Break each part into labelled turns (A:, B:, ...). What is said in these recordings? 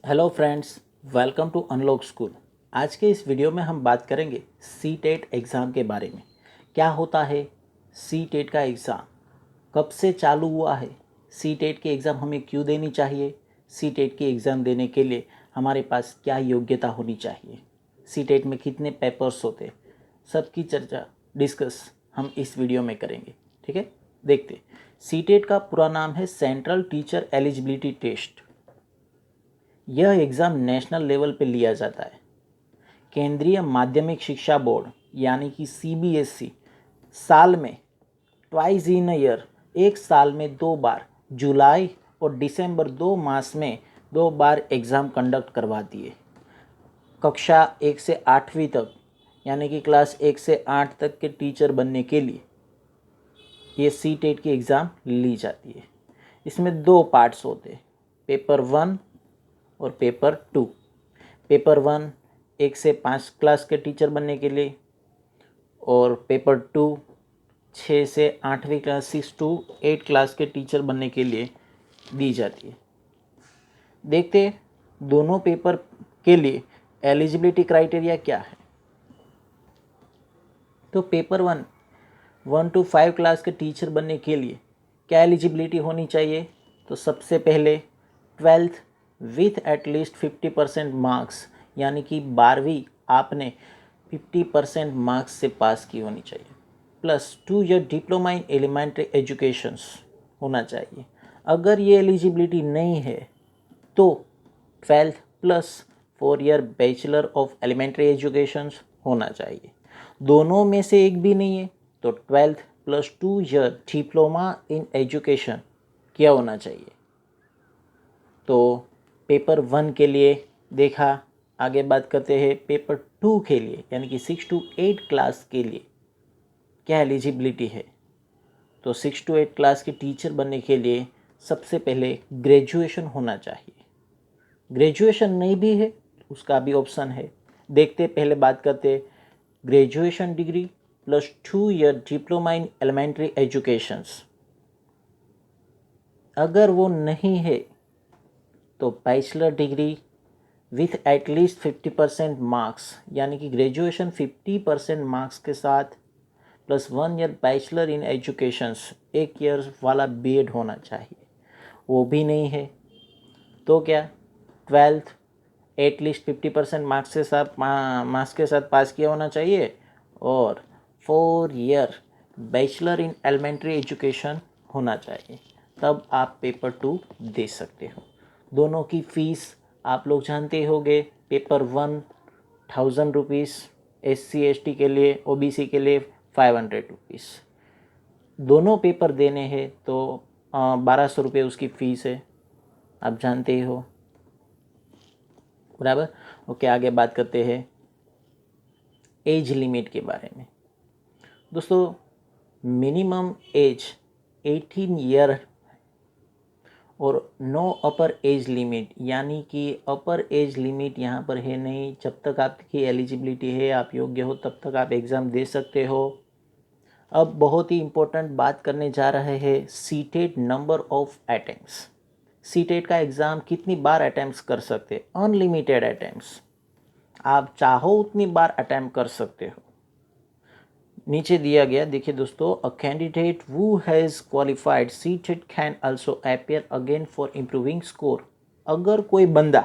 A: Hello friends, welcome to unlock school. आज के इस वीडियो में हम बात करेंगे सी टेट एग्ज़ाम के बारे में। क्या होता है सी टेट का एग्ज़ाम, कब से चालू हुआ है, सी टेट की एग्ज़ाम हमें क्यों देनी चाहिए, सी टेट की एग्ज़ाम देने के लिए हमारे पास क्या योग्यता होनी चाहिए, सी टेट में कितने पेपर्स होते, सबकी चर्चा डिस्कस हम इस वीडियो में करेंगे। ठीक है, देखते। सी टेट का पूरा नाम है सेंट्रल टीचर एलिजिबिलिटी टेस्ट। यह एग्ज़ाम नेशनल लेवल पे लिया जाता है। केंद्रीय माध्यमिक शिक्षा बोर्ड यानी कि सीबीएसई साल में ट्वाइस इन ईयर, एक साल में 2 बार, जुलाई और दिसंबर 2 मास में 2 बार एग्ज़ाम कंडक्ट करवाती है। कक्षा 1 से 8वीं तक यानी कि क्लास 1 से 8 तक के टीचर बनने के लिए ये सी टेट की एग्ज़ाम ली जाती है। इसमें 2 पार्ट्स होते हैं, पेपर 1 और पेपर 2। पेपर 1 1 से 5 क्लास के टीचर बनने के लिए, और पेपर 2 6 से 8वीं क्लास, 6 to 8 क्लास के टीचर बनने के लिए दी जाती है। देखते दोनों पेपर के लिए एलिजिबिलिटी क्राइटेरिया क्या है। तो पेपर 1 to 5 क्लास के टीचर बनने के लिए क्या एलिजिबिलिटी होनी चाहिए। तो सबसे पहले 12th विथ एटलीस्ट 50% मार्क्स, यानी कि 12वीं आपने 50% मार्क्स से पास की होनी चाहिए, plus 2 year diploma in elementary educations होना चाहिए। अगर ये एलिजिबिलिटी नहीं है तो 12th plus 4 year bachelor of elementary educations होना चाहिए। दोनों में से एक भी नहीं है तो 12th plus 2 year diploma in education क्या होना चाहिए। तो पेपर 1 के लिए देखा। आगे बात करते हैं पेपर 2 के लिए, यानी कि 6 to 8 क्लास के लिए क्या एलिजिबिलिटी है। तो 6 to 8 क्लास के टीचर बनने के लिए सबसे पहले ग्रेजुएशन होना चाहिए। ग्रेजुएशन नहीं भी है उसका भी ऑप्शन है। देखते पहले बात करते graduation degree plus 2 year diploma in elementary educations. अगर वो नहीं है तो bachelor degree with at least 50% marks, यानी कि ग्रेजुएशन 50% मार्क्स के साथ plus 1 year bachelor in educations, 1 year वाला बीएड होना चाहिए। वो भी नहीं है तो क्या 12th एटलीस्ट 50% मार्क्स के साथ पास किया होना चाहिए, और 4 year bachelor in elementary education होना चाहिए, तब आप पेपर 2 दे सकते हो। दोनों की फ़ीस आप लोग जानते होंगे। पेपर 1 1000 रुपीज़, SC ST के लिए, OBC के लिए 500 रुपीज़। दोनों पेपर देने हैं तो 1200 रुपये उसकी फ़ीस है, आप जानते ही हो, बराबर। ओके, आगे बात करते हैं एज लिमिट के बारे में। दोस्तों, मिनिमम एज 18 ईयर और नो अपर एज लिमिट, यानी कि अपर एज लिमिट यहाँ पर है नहीं। जब तक आपकी एलिजिबिलिटी है, आप योग्य हो, तब तक आप एग्ज़ाम दे सकते हो। अब बहुत ही इम्पोर्टेंट बात करने जा रहे हैं CTET number of attempts. CTET का एग्ज़ाम कितनी बार अटैम्प्ट कर सकते, अनलिमिटेड अटैम्प्ट्स, आप चाहो उतनी बार अटैम्प्ट कर सकते हो। नीचे दिया गया देखिए दोस्तों, a candidate who has qualified CTET can also appear again for improving score. अगर कोई बंदा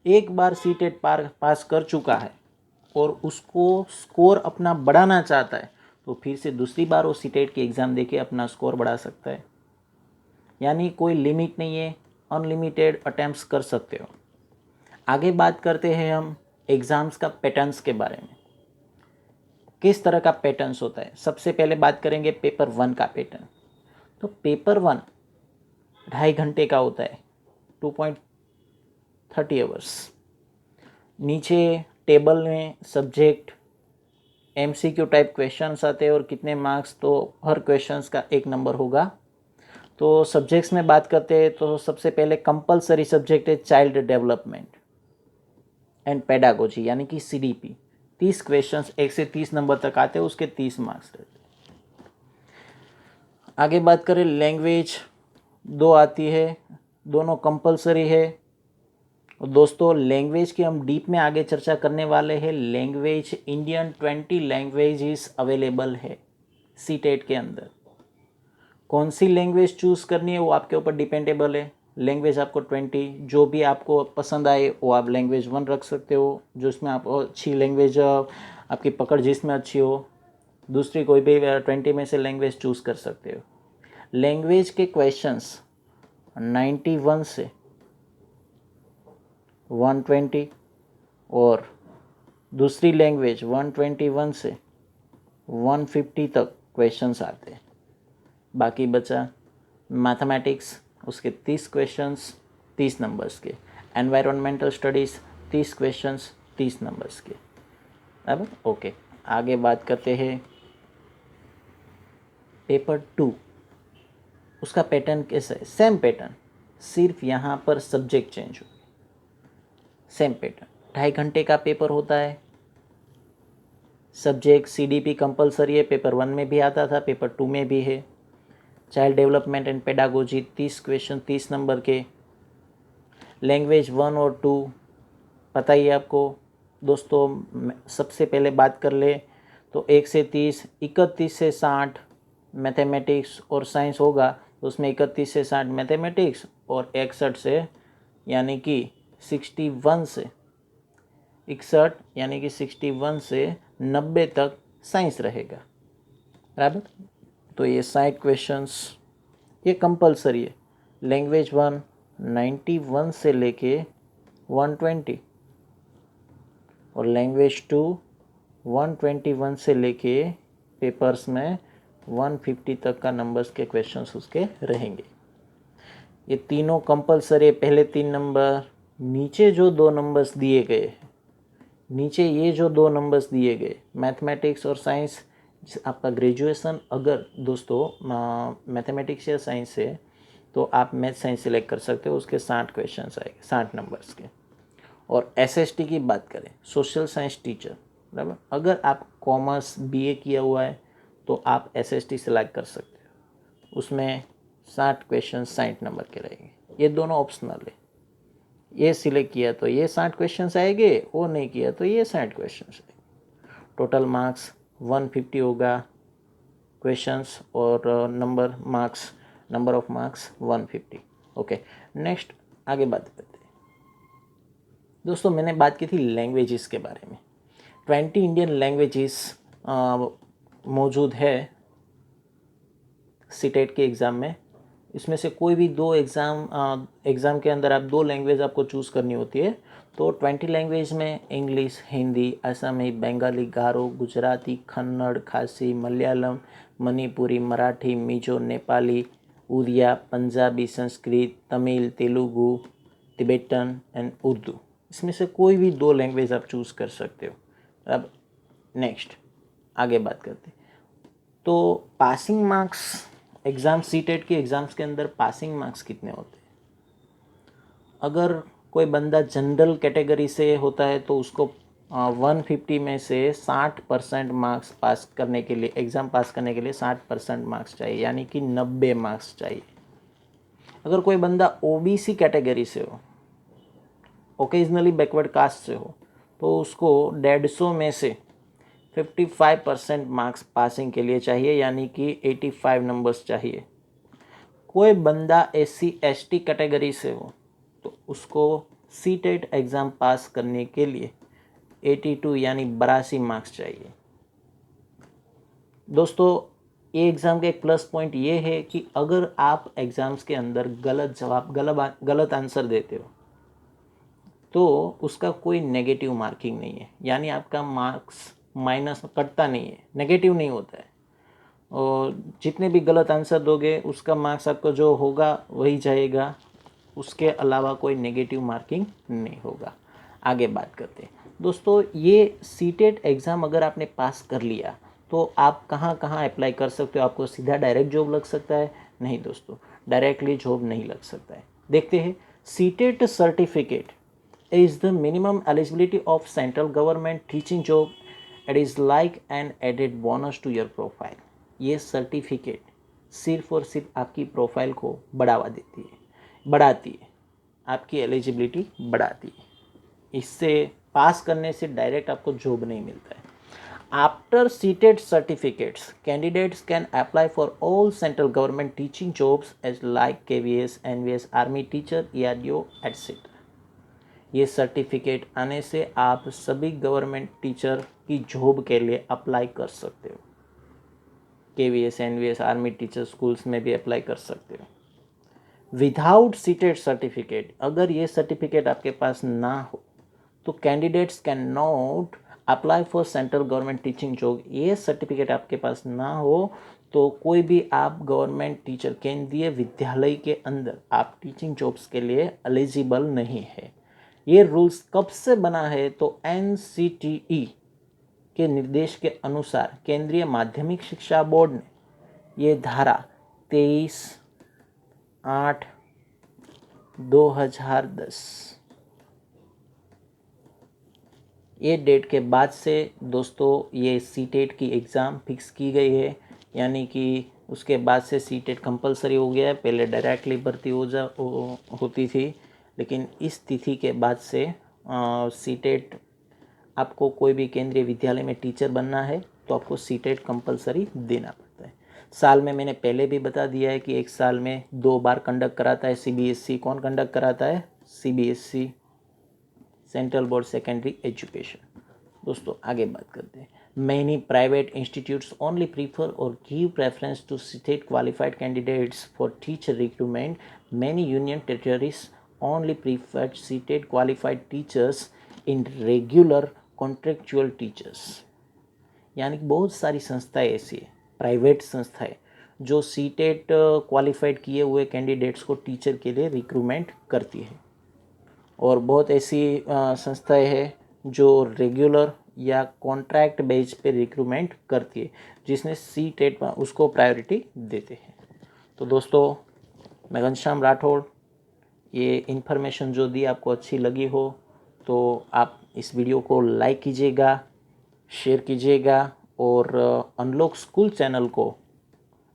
A: एक बार सीटेट पास कर चुका है और उसको स्कोर अपना बढ़ाना चाहता है तो फिर से दूसरी बार वो सीटेट की एग्ज़ाम देके अपना स्कोर बढ़ा सकता है। यानी कोई लिमिट नहीं है, अनलिमिटेड अटैम्प्ट्स कर सकते हो। आगे बात करते हैं हम एग्ज़ाम्स का पैटर्न्स के बारे में। किस तरह का पैटर्न्स होता है। सबसे पहले बात करेंगे पेपर 1 का पैटर्न। तो पेपर 1 2.5 घंटे का होता है, 2.30 आवर्स। नीचे टेबल में सब्जेक्ट, MCQ टाइप क्वेश्चंस आते हैं और कितने मार्क्स, तो हर क्वेश्चंस का 1 नंबर होगा। तो सब्जेक्ट्स में बात करते हैं तो सबसे पहले कंपलसरी सब्जेक्ट है चाइल्ड डेवलपमेंट एंड पेडागोजी, यानी कि CDP। 30 क्वेश्चंस 1 से 30 नंबर तक आते हैं, उसके 30 मार्क्स रहते हैं। आगे बात करें लैंग्वेज, 2 आती है, दोनों कंपलसरी है। और दोस्तों लैंग्वेज की हम डीप में आगे चर्चा करने वाले हैं। लैंग्वेज इंडियन 20 लैंग्वेजेस अवेलेबल है सीटेट के अंदर। कौन सी लैंग्वेज चूज़ करनी है वो आपके ऊपर डिपेंडेबल है। लैंग्वेज आपको 20 जो भी आपको पसंद आए वो आप लैंग्वेज 1 रख सकते हो, जो इसमें आप अच्छी लैंग्वेज आपकी पकड़ जिसमें अच्छी हो। दूसरी कोई भी 20 में से लैंग्वेज चूज़ कर सकते हो। लैंग्वेज के क्वेश्चंस 91 से 120 और दूसरी लैंग्वेज 121 से 150 तक क्वेश्चंस आते हैं। बाकी बचा मैथमेटिक्स, उसके 30 क्वेश्चंस 30 नंबर्स के। एनवायरमेंटल स्टडीज़ 30 क्वेश्चंस 30 नंबर्स के। अब ओके, आगे बात करते हैं पेपर 2। उसका पैटर्न कैसा है? सेम पैटर्न, सिर्फ यहाँ पर सब्जेक्ट चेंज हो। सेम पैटर्न, 2.5 घंटे का पेपर होता है। सब्जेक्ट CDP कंपलसरी है, पेपर 1 में भी आता था, पेपर 2 में भी है। Child development and pedagogy 30 question 30 number के। लैंग्वेज 1 और 2 पता ही है आपको। दोस्तों सबसे पहले बात कर ले तो 1 से 30, 31 से 60 मैथमेटिक्स और साइंस होगा, तो उसमें 31 से 60 मैथमेटिक्स और 61 से यानी कि 61 से 61 यानी कि 61 से 90 तक साइंस रहेगा, बराबर। तो ये 60 क्वेश्चंस ये कंपलसरी है। लैंग्वेज 1 91 से लेके 120 और लैंग्वेज 2 121 से लेके पेपर्स में 150 तक का नंबर्स के क्वेश्चंस उसके रहेंगे। ये तीनों कंपलसरी है। पहले 3 नंबर, नीचे जो 2 नंबर्स दिए गए, नीचे ये जो 2 नंबर्स दिए गए मैथमेटिक्स और साइंस, आपका ग्रेजुएशन अगर दोस्तों मैथमेटिक्स या साइंस है तो आप मैथ साइंस सेलेक्ट कर सकते हो, उसके 60 क्वेश्चंस आएंगे 60 नंबर्स के। और SST की बात करें, सोशल साइंस टीचर, बराबर, अगर आप कॉमर्स BA किया हुआ है तो आप SST सेलेक्ट कर सकते हो, उसमें 60 क्वेश्चन 60 नंबर के रहेंगे। ये दोनों ऑप्शनल है, ये सिलेक्ट किया तो ये 60 क्वेश्चंस आएंगे, वो नहीं किया तो ये 60 क्वेश्चंस आएंगे। टोटल मार्क्स 150 होगा क्वेश्चंस और number of marks 150। Okay, next आगे बात करते हैं। दोस्तों मैंने बात की थी लैंग्वेजेस के बारे में। 20 इंडियन लैंग्वेजेस मौजूद है सीटेट के एग्ज़ाम में। इसमें से कोई भी 2 एग्ज़ाम के अंदर आप 2 लैंग्वेज आपको चूज़ करनी होती है। तो 20 लैंग्वेज में इंग्लिश, हिंदी, असमी, बंगाली, गारो, गुजराती, कन्नड़, खासी, मलयालम, मणिपुरी, मराठी, मिजो, नेपाली, उड़िया, पंजाबी, संस्कृत, तमिल, तेलुगु, तिब्बतन एंड उर्दू, इसमें से कोई भी 2 लैंग्वेज आप चूज़ कर सकते हो। अब नेक्स्ट आगे बात करते हैं। तो पासिंग मार्क्स एग्ज़ाम सीटेट के एग्ज़ाम्स के अंदर पासिंग मार्क्स कितने होते हैं? अगर कोई बंदा जनरल कैटेगरी से होता है तो उसको 150 में से 60% मार्क्स पास करने के लिए, एग्ज़ाम पास करने के लिए 60% मार्क्स चाहिए, यानी कि 90 मार्क्स चाहिए। अगर कोई बंदा OBC कैटेगरी से हो, ओकेजनली बैकवर्ड कास्ट से हो, तो उसको 150 में से 55% मार्क्स पासिंग के लिए चाहिए, यानी कि 85 नंबर्स चाहिए। कोई बंदा SC ST कैटेगरी से हो तो उसको सीटेट एग्ज़ाम पास करने के लिए 82 यानी 82 मार्क्स चाहिए। दोस्तों ये एग्ज़ाम का एक प्लस पॉइंट ये है कि अगर आप एग्ज़ाम्स के अंदर गलत आंसर देते हो तो उसका कोई नेगेटिव मार्किंग नहीं है, यानी आपका मार्क्स माइनस कटता नहीं है, नेगेटिव नहीं होता है। और जितने भी गलत आंसर दोगे उसका मार्क्स आपका जो होगा वही जाएगा, उसके अलावा कोई नेगेटिव मार्किंग नहीं होगा। आगे बात करते हैं दोस्तों, ये सीटेट एग्ज़ाम अगर आपने पास कर लिया तो आप कहाँ कहाँ अप्लाई कर सकते हो? आपको सीधा डायरेक्ट जॉब लग सकता है? नहीं दोस्तों, डायरेक्टली जॉब नहीं लग सकता है। देखते हैं, CTET certificate is the minimum eligibility of central government teaching job. It is like an added bonus to your profile. ये सर्टिफिकेट सिर्फ और सिर्फ आपकी प्रोफाइल को बढ़ाती है। आपकी एलिजिबिलिटी बढ़ाती है। इससे पास करने से डायरेक्ट आपको जॉब नहीं मिलता है। After CTET certificates candidates can apply for all central government teaching jobs as like KVS, NVS, army teacher, ERDO etcetera. ये सर्टिफिकेट आने से आप सभी गवर्नमेंट टीचर की जॉब के लिए अप्लाई कर सकते हो। KVS, NVS, army teacher schools में भी अप्लाई कर सकते हो। विदाउट सीटेड सर्टिफिकेट, अगर ये सर्टिफिकेट आपके पास ना हो तो candidates can not apply for central government teaching job. ये सर्टिफिकेट आपके पास ना हो तो कोई भी आप गवर्नमेंट टीचर, केंद्रीय विद्यालय के अंदर आप टीचिंग जॉब्स के लिए एलिजिबल नहीं है। ये रूल्स कब से बना है तो NCTE के निर्देश के अनुसार केंद्रीय माध्यमिक शिक्षा बोर्ड ने ये धारा 23/8/2010 ये डेट के बाद से दोस्तों ये सीटेट की एग्ज़ाम फिक्स की गई है। यानी कि उसके बाद से सीटेट कंपलसरी हो गया है। पहले डायरेक्टली भर्ती होती थी, लेकिन इस तिथि के बाद से सीटेट, आपको कोई भी केंद्रीय विद्यालय में टीचर बनना है तो आपको सीटेट कंपलसरी देना पड़ता है। साल में मैंने पहले भी बता दिया है कि एक साल में 2 बार कंडक्ट कराता है CBSE। कौन कंडक्ट कराता है? CBSE, central board secondary education. दोस्तों आगे बात करते हैं। Many private institutes only prefer or give preference to state qualified candidates for teacher recruitment. Many union territories only prefer CTET qualified teachers in regular contractual teachers. यानी कि बहुत सारी संस्थाएं ऐसी है, प्राइवेट संस्थाएं, जो सीटेट क्वालिफाइड किए हुए कैंडिडेट्स को टीचर के लिए रिक्रूटमेंट करती है। और बहुत ऐसी संस्थाएं हैं जो रेगुलर या कॉन्ट्रैक्ट बेस पे रिक्रूटमेंट करती है, जिसने सीटेट उसको प्रायोरिटी देते हैं। तो दोस्तों, मैं घनश्याम राठौड़, ये इन्फॉर्मेशन जो दी आपको अच्छी लगी हो तो आप इस वीडियो को लाइक कीजिएगा, शेयर कीजिएगा और अनलॉक स्कूल चैनल को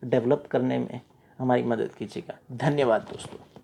A: डेवलप करने में हमारी मदद कीजिएगा। धन्यवाद दोस्तों।